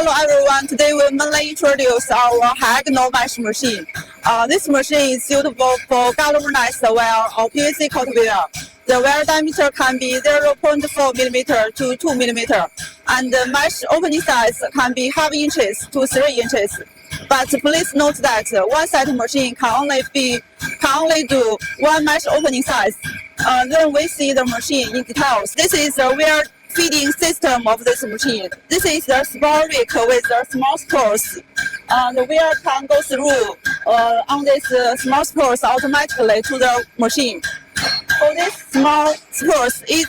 Hello everyone, today we mainly introduce our hexagonal mesh machine. This machine is suitable for galvanized wire or PVC coated wire. The wire diameter can be 0.4 mm to 2 mm, and the mesh opening size can be half inches to 3 inches. But please note that one set machine can only do one mesh opening size. Then we see the machine in details. This is the wire feeding system of this machine. This is the small wick with the small spurs. The wire can go through on this small spurs automatically to the machine. For this small spurs, it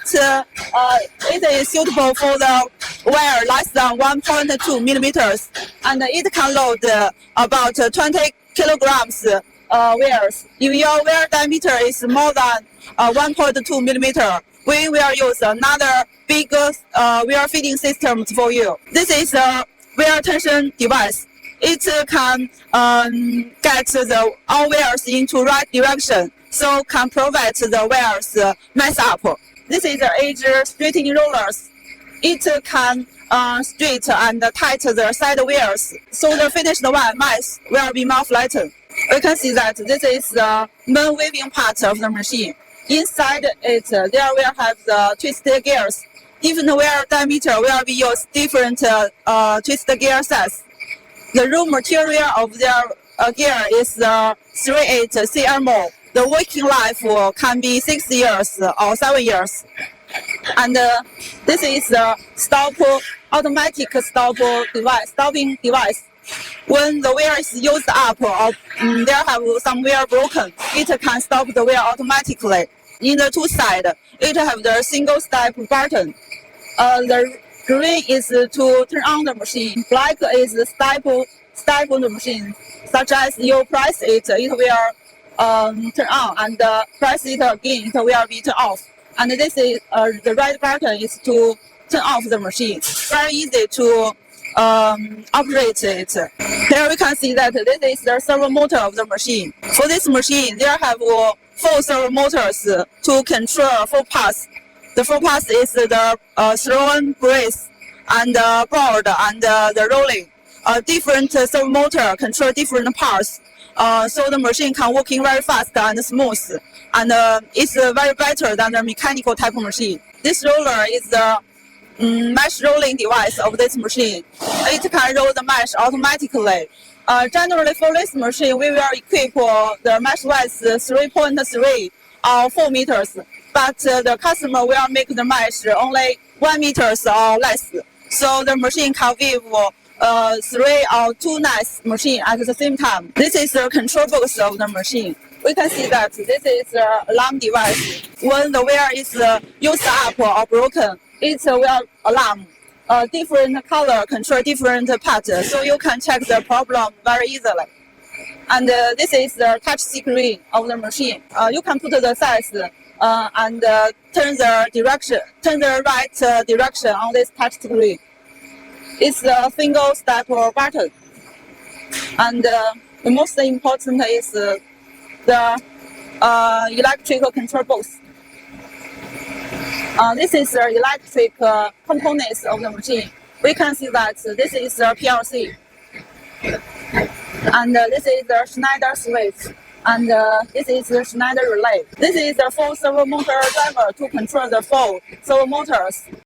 is suitable for the wire less than 1.2 millimeters, and it can load about 20 kilograms wires. If your wire diameter is more than 1.2 millimeter, we will use another bigger wire feeding system for you. This is a wire tension device. It can get all wires into right direction, so can prevent the wires mess up. This is the edge straightening rollers. It can straight and tight the side wires, so the finished mesh will be more flattened. We can see that this is the main weaving part of the machine. Inside it, there will have the twisted gears. Different wire diameter will be used different twisted gear size. The raw material of their gear is the 3/8 CMO. The working life can be 6 years or 7 years. And this is the automatic stopping device. When the wire is used up or there have some wire broken, it can stop the wire automatically. In the two sides, it have the single step button. The green is to turn on the machine. Black is the step on the machine. Such as you press it, it will turn on, and press it again, it will be turned off. And this is the right button is to turn off the machine. Very easy to operate it. Here we can see that this is the servo motor of the machine. For this machine, there have 4 servo motors to control 4 parts. The 4 parts is the throwing brace and the board and the rolling. Different servo motor control different parts, so the machine can working very fast and smooth, and it's very better than the mechanical type of machine. This roller is the mesh rolling device of this machine. It can roll the mesh automatically. Generally for this machine, we will equip the mesh width 3.3 or 4 meters, but the customer will make the mesh only 1 meters or less. So the machine can weave 3 or 2 nice machine at the same time. This is the control box of the machine. We can see that this is the alarm device. When the wire is used up or broken, it will alarm. Different color control different parts, so you can check the problem very easily. And this is the touch screen of the machine. You can put the size and turn the right direction on this touch screen. It's a single step button. And the most important is the electrical control box. This is the electric components of the machine. We can see that this is the PLC, and this is the Schneider switch, and this is the Schneider relay. This is the 4 servo motor driver to control the 4 servo motors.